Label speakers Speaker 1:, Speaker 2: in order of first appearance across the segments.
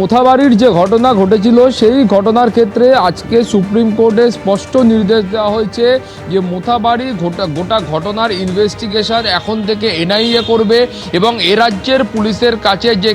Speaker 1: মোথাবাড়ির যে ঘটনা ঘটেছিল সেই ঘটনার ক্ষেত্রে আজকে সুপ্রিম কোর্টে স্পষ্ট নির্দেশ দেওয়া হয়েছে যে মোথাবাড়ি গোটা ঘটনার ইনভেস্টিগেশন এখন থেকে এনআইএ করবে এবং এ রাজ্যের পুলিশের কাছে যে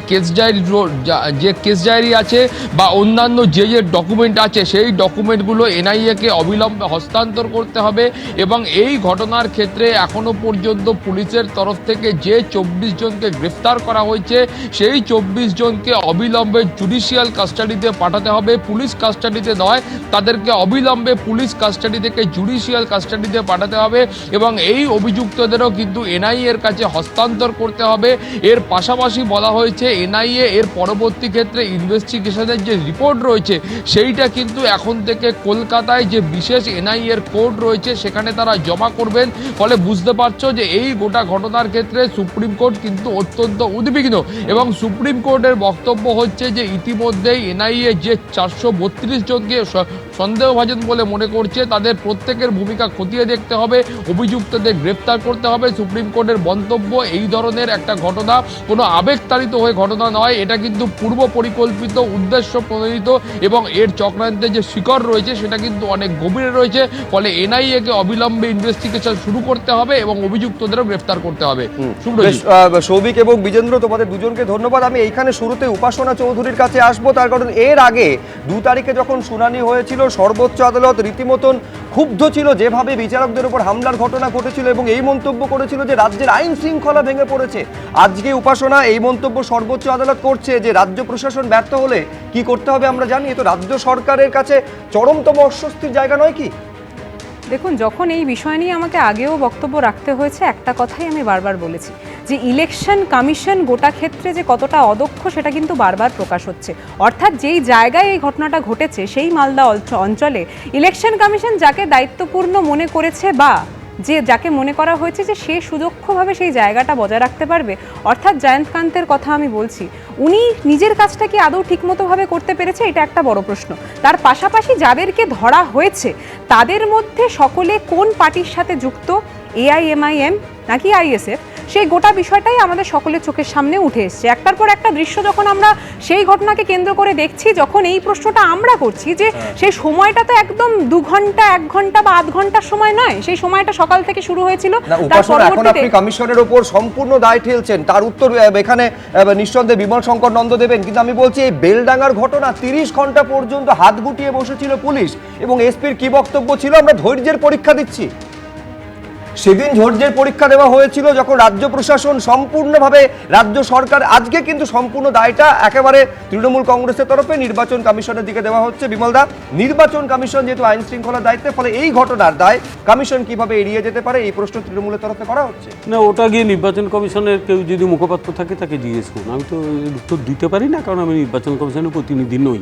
Speaker 1: কেস ডায়েরি আছে বা অন্যান্য যে ডকুমেন্ট আছে সেই ডকুমেন্টগুলো এনআইএকে অবিলম্বে হস্তান্তর করতে হবে এবং এই ঘটনার ক্ষেত্রে এখনো পর্যন্ত পুলিশের তরফ থেকে যে 24 জনকে গ্রেফতার করা হয়েছে সেই 24 জনকে অবিলম্বে জুডিশিয়াল কাস্টাডিতে পাঠাতে হবে, পুলিশ কাস্টাডিতে নয়, তাদেরকে অবিলম্বে পুলিশ কাস্টাডি থেকে জুডিশিয়াল কাস্টাডিতে পাঠাতে হবে এবং এই অভিযুক্তদেরও কিন্তু এনআইএর কাছে হস্তান্তর করতে হবে। এর পাশাপাশি বলা হয়েছে এনআইএ এর পরবর্তী ক্ষেত্রে ইনভেস্টিগেশনের যে রিপোর্ট রয়েছে সেইটা কিন্তু এখন থেকে কলকাতায় যে বিশেষ এনআইএর কোর্ট রয়েছে সেখানে তারা জমা করবেন। ফলে বুঝতে পারছো যে এই গোটা ঘটনার ক্ষেত্রে সুপ্রিম কোর্ট কিন্তু অত্যন্ত উদ্বিগ্ন এবং সুপ্রিম কোর্টের বক্তব্য হচ্ছে যে ইতিমধ্যেই এনআইএ যে 432 জনকে সন্দেহভাজন বলে মনে করছে তাদের প্রত্যেকের ভূমিকা খতিয়ে দেখতে হবে, অভিযুক্তদের গ্রেপ্তার করতে হবে। সুপ্রিম কোর্টের মন্তব্য এই ধরনের একটা ঘটনা কোনো আবেগতাড়িত হয়ে ঘটনা নয়, এটা কিন্তু পূর্ব পরিকল্পিত, উদ্দেশ্য প্রণোদিত এবং এর চক্রান্তের যে শিকড় রয়েছে সেটা কিন্তু অনেক গভীরে রয়েছে। ফলে এনআইএকে অবিলম্বে ইনভেস্টিগেশন শুরু করতে হবে এবং অভিযুক্তদেরও গ্রেপ্তার করতে হবে।
Speaker 2: সৌভিক এবং বিজেন্দ্র, তোমাদের দুজনকে ধন্যবাদ। আমি এইখানে শুরুতে উপাসনা চৌধুরীর কাছে আসবো, তার কারণ এর আগে 2 তারিখে যখন শুনানি হয়েছিল সর্বোচ্চ আদালত রীতিমতন ক্ষুব্ধ ছিল যেভাবে বিচারকদের উপর হামলার ঘটনা ঘটেছিল এবং এই মন্তব্য করেছিল যে রাজ্যের আইন শৃঙ্খলা ভেঙে পড়েছে। আজকে উপাসনা এই মন্তব্য সর্বোচ্চ আদালত করছে যে রাজ্য প্রশাসন ব্যর্থ হলে কি করতে হবে আমরা জানি, তো রাজ্য সরকারের কাছে চরমতম অস্বস্তির জায়গা নয় কি?
Speaker 3: দেখুন, যখন এই বিষয় নিয়ে আমাকে আগেও বক্তব্য রাখতে হয়েছে একটা কথাই আমি বারবার বলেছি যে ইলেকশন কমিশন গোটা ক্ষেত্রে যে কতটা অদক্ষ সেটা কিন্তু বারবার প্রকাশ হচ্ছে। অর্থাৎ যেই জায়গায় এই ঘটনাটা ঘটেছে সেই মালদা অঞ্চলে ইলেকশন কমিশন যাকে দায়িত্বপূর্ণ মনে করেছে বা যাকে মনে করা হয়েছে যে সে সুদক্ষভাবে সেই জায়গাটা বজায় রাখতে পারবে, অর্থাৎ জয়ন্তকান্তের কথা আমি বলছি, উনি নিজের কাজটা কি আদৌ ঠিকমতোভাবে করতে পেরেছে, এটা একটা বড় প্রশ্ন। তার পাশাপাশি যাদেরকে ধরা হয়েছে তাদের মধ্যে সকলে কোন পার্টির সাথে যুক্ত, এআইএমআইএম নাকি আইএসএফ, সেই গোটা বিষয়টাই আমাদের সকলের চোখের সামনে উঠে এসছে। একটার পর একটা দৃশ্য যখন আমরা সেই ঘটনাকে কেন্দ্র করে দেখছি, যখন এই প্রশ্নটা আমরা করছি যে সেই সময়টা তো একদম 2 ঘন্টা 1 ঘন্টা বা 8 ঘন্টার সময় নয়, সেই সময়টা সকাল থেকে শুরু হয়েছিল।
Speaker 2: এখন আপনি কমিশনের উপর সম্পূর্ণ দায় ঠেলছেন, তার উত্তর এখানে নিঃসন্দেহে বিমল শঙ্কর নন্দ দেবেন, কিন্তু আমি বলছি এই বেলডাঙ্গার ঘটনা 30 ঘন্টা পর্যন্ত হাত গুটিয়ে বসেছিল পুলিশ এবং এসপির কি বক্তব্য ছিল, আমরা ধৈর্যের পরীক্ষা দিচ্ছি। সেদিন ধৈর্যের পরীক্ষা দেওয়া হয়েছিল যখন রাজ্য প্রশাসন সম্পূর্ণভাবে, রাজ্য সরকার আজকে কিন্তু সম্পূর্ণ দায়টা একেবারে তৃণমূল কংগ্রেসের তরফে নির্বাচন কমিশনের দিকে দেওয়া হচ্ছে। বিমলদা, নির্বাচন কমিশন যেহেতু আইন শৃঙ্খলার দায়িত্বে, ফলে এই ঘটনার দায় কমিশন কিভাবে এড়িয়ে যেতে পারে এই প্রশ্ন তৃণমূলের তরফে করা হচ্ছে।
Speaker 4: না, ওটা গিয়ে নির্বাচন কমিশনের কেউ যদি মুখপাত্র থাকে তাকে জিজ্ঞেস করুন, আমি তো উত্তর দিতে পারি না, কারণ আমি নির্বাচন কমিশনের প্রতিনিধি নই।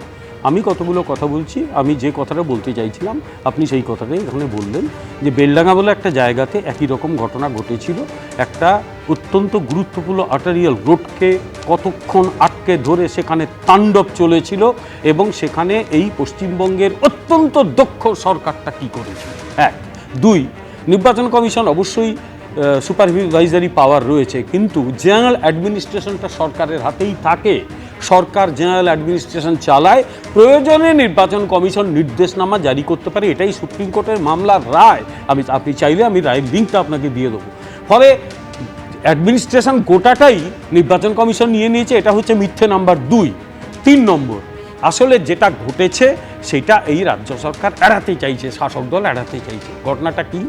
Speaker 4: আমি কতগুলো কথা বলছি, আমি যে কথাটা বলতে চাইছিলাম আপনি সেই কথাটাই এখানে বললেন যে বেলডাঙ্গা বলে একটা জায়গাতে একই রকম ঘটনা ঘটেছিল। একটা অত্যন্ত গুরুত্বপূর্ণ আর্টারিয়াল রোডকে কতক্ষণ আটকে ধরে সেখানে তাণ্ডব চলেছিল এবং সেখানে এই পশ্চিমবঙ্গের অত্যন্ত দক্ষ সরকারটা কী করেছিল। 1, 2, নির্বাচন কমিশন অবশ্যই সুপারভাইজারি পাওয়ার রয়েছে, কিন্তু জেনারেল অ্যাডমিনিস্ট্রেশনটা সরকারের হাতেই থাকে। সরকার জেনারেল অ্যাডমিনিস্ট্রেশন চালায়, প্রয়োজনে নির্বাচন কমিশন নির্দেশনামা জারি করতে পারে, এটাই সুপ্রিম কোর্টের মামলার রায়। আপনি চাইলে আমি রায়ের লিঙ্কটা আপনাকে দিয়ে দেবো। ফলে অ্যাডমিনিস্ট্রেশন গোটাটাই নির্বাচন কমিশন নিয়ে নিয়েছে, এটা হচ্ছে মিথ্যে নাম্বার 2। 3 নম্বর, আসলে যেটা ঘটেছে সেটা এই রাজ্য সরকার এড়াতে চাইছে, শাসক দল এড়াতে চাইছে। ঘটনাটা কি,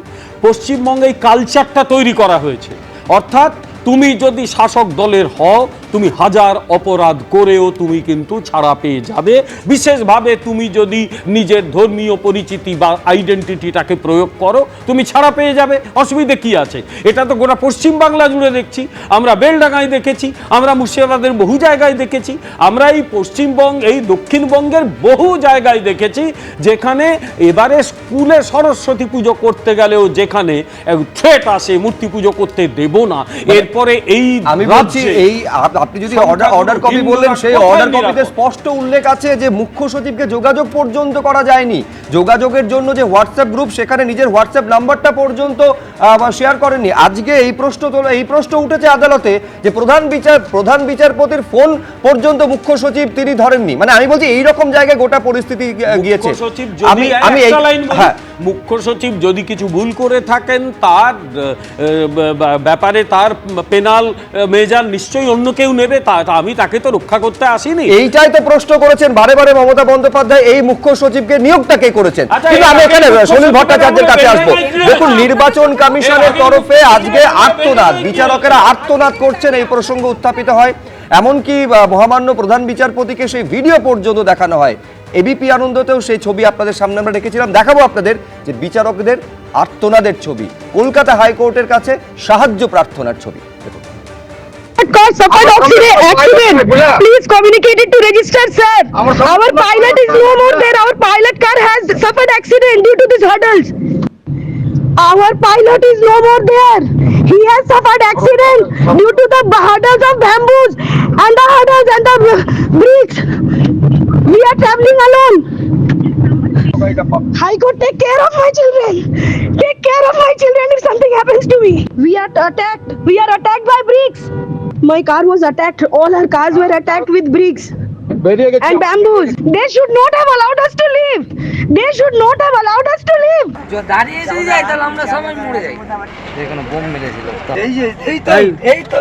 Speaker 4: পশ্চিমবঙ্গে এই কালচারটা তৈরি করা হয়েছে, অর্থাৎ তুমি যদি শাসক দলের হও তুমি হাজার অপরাধ করেও তুমি কিন্তু ছাড়া পেয়ে যাবে, বিশেষভাবে তুমি যদি নিজের ধর্মীয় পরিচিতি বা আইডেন্টিটিটাকে প্রয়োগ করো তুমি ছাড়া পেয়ে যাবে, অসুবিধে কি আছে? এটা তো গোটা পশ্চিমবাংলা জুড়ে দেখছি, আমরা বেলডাঙ্গায় দেখেছি, আমরা মুর্শিদাবাদের বহু জায়গায় দেখেছি, আমরা এই পশ্চিমবঙ্গ এই দক্ষিণবঙ্গের বহু জায়গায় দেখেছি যেখানে এবারে স্কুলে সরস্বতী পুজো করতে গেলেও যেখানে থ্রেট আসে মূর্তি পুজো করতে দেব না, এরপরে এই
Speaker 2: আমি বলছি এই আপনি যদি
Speaker 4: সংখ্যাগুরু
Speaker 2: অর্ডার কপি
Speaker 4: হিন্দুরা
Speaker 2: বললেন, সেই
Speaker 4: কোথায়
Speaker 2: অর্ডার কপিতে
Speaker 4: নিরাপদ?
Speaker 2: স্পষ্ট উল্লেখ আছে যে মুখ্য সচিবকে যোগাযোগ পর্যন্ত করা যায়নি। যোগাযোগের জন্য যে হোয়াটসঅ্যাপ গ্রুপ, সেখানে নিজের হোয়াটসঅ্যাপ নাম্বারটা পর্যন্ত শেয়ার করেননি। আজকে এই প্রশ্ন উঠেছে আদালতে যে প্রধান বিচারপতির ফোন পর্যন্ত মুখ্য সচিব তিনি ধরেননি। মানে আমি বলছি এই রকম জায়গায় গোটা পরিস্থিতি গিয়েছে।
Speaker 4: মুখ্য সচিব যদি একটা লাইন বলি, মুখ্য সচিব যদি কিছু ভুল করে থাকেন তার ব্যাপারে তার পেনাল মেজার নিশ্চয়ই অন্য কেউ নেবে, আমি তাকে তো রক্ষা করতে আসিনি।
Speaker 2: এইটাই তো প্রশ্ন করেছেন বারে বারে মমতা বন্দ্যোপাধ্যায়, এই মুখ্য সচিবকে নিয়োগটা কে করেছেন।
Speaker 4: আচ্ছা,
Speaker 2: কিন্তু আমি এখানে
Speaker 4: মুখ্য
Speaker 2: সলিল
Speaker 4: সচিবের
Speaker 2: ভট্টাচার্যের কাছে
Speaker 4: আমরা
Speaker 2: আসবো।
Speaker 4: বেড়ে
Speaker 2: দেখুন,
Speaker 4: নাই।
Speaker 2: নির্বাচন কমিশনের
Speaker 4: এর
Speaker 2: তরফে
Speaker 4: আগে
Speaker 2: আজকে আর্তনাদ, বিচারকেরা আর্তনাদ করছেন, এই প্রসঙ্গ উত্থাপিত হয়। এমনকি মহামান্য প্রধান বিচারপতিকে সেই ভিডিও পর্যন্ত দেখানো হয়। এবিপি আনন্দতেও সেই ছবি আপনাদের সামনে আমরা রেখেছিলাম, দেখাবো আপনাদের যে বিচারকদের আর্তনাদের ছবি, কলকাতা হাইকোর্টের কাছে সাহায্য প্রার্থনার ছবি। দেখুন,
Speaker 5: Car suffered accident. Please communicate it to register, sir. Our pilot is no more there. Our pilot car has suffered accident due to these hurdles. Our pilot is no more there. He has suffered accident due to the hurdles of bamboos and the hurdles and the bricks. We are traveling alone. High Court, take care of my children. Take care of my children if something happens to me. We are attacked. We are attacked by bricks. My car was attacked. All our cars were attacked with bricks and bamboos. They should not have allowed us to leave. They should not have allowed us to leave.
Speaker 6: দাঁড়িয়ে যদি যাই তাহলে আমরা সবাই মরে যাই। এখানে bomb মেরেছিল। এই তো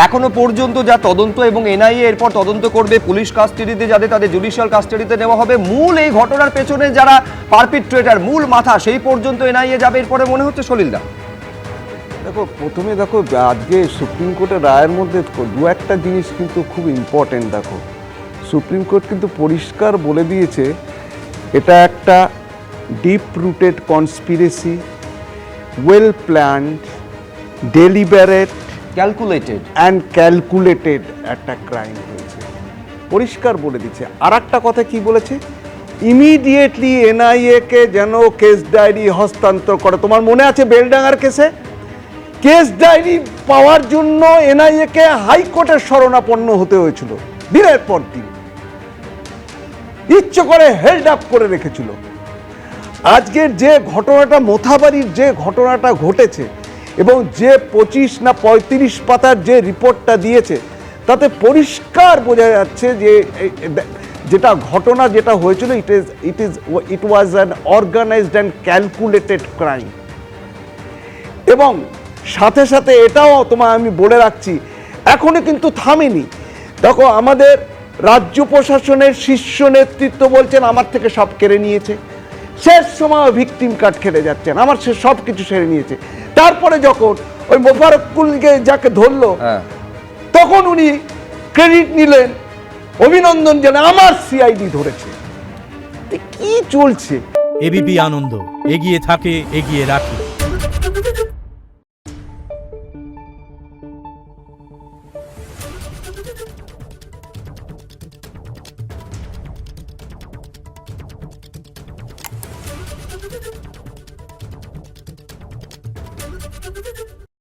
Speaker 2: এখনো পর্যন্ত যা তদন্ত, এবং এনআইএ এরপর তদন্ত করবে, পুলিশ কাস্টাডিতে যাদের তাদের জুডিশিয়াল কাস্টাডিতে নেওয়া হবে। মূল এই ঘটনার পেছনে যারা পারপিট্রেটার, মূল মাথা, সেই পর্যন্ত এনআইএ যাবে এরপরে মনে হচ্ছে। সলিলদা,
Speaker 7: প্রথমে দেখো, আজকে সুপ্রিম কোর্টের রায়ের মধ্যে দু একটা জিনিস কিন্তু খুব ইম্পর্টেন্ট। দেখো, সুপ্রিম কোর্ট কিন্তু পরিষ্কার বলে দিয়েছে এটা একটা deep rooted conspiracy, well planned, deliberate, calculated একটা ক্রাইম হয়েছে, পরিষ্কার বলে দিচ্ছে। আর একটা কথা কি বলেছে, ইমিডিয়েটলি এনআইএ কে যেন কেস ডায়েরি হস্তান্তর করে। তোমার মনে আছে বেলডাঙ্গার কেসে কেস ডায়েরি পাওয়ার জন্য এনআইএ কে হাইকোর্টের শরণাপন্ন হতে হয়েছিল, দিনের পর দিন ইচ্ছে করে হেল্ড আপ করে রেখেছিল। আজকের যে ঘটনাটা, মোথাবাড়ির যে ঘটনাটা ঘটেছে, এবং যে 25 না 35 পাতার যে রিপোর্টটা দিয়েছে, তাতে পরিষ্কার বোঝা যাচ্ছে যে যেটা ঘটনা যেটা হয়েছিল, it was an organised and calculated crime. এবং সাথে সাথে এটাও তোমায় আমি বলে রাখছি, এখনো কিন্তু থামেনি। দেখো, আমাদের রাজ্য প্রশাসনের শীর্ষ নেতৃত্ব বলছেন আমার থেকে সব কেড়ে নিয়েছে, শেষ সময় ভিকটিম কার্ড খেলে যাচ্ছেন, আমার সে সব কিছু সেরে নিয়েছে। তারপরে যখন ওই মোফারকুলকে যাকে ধরলো, তখন উনি ক্রেডিট নিলেন, অভিনন্দন জানান, আমার সিআইডি ধরেছে। কি চলছে?
Speaker 8: এবিপি আনন্দ, এগিয়ে থাকে, এগিয়ে রাখে।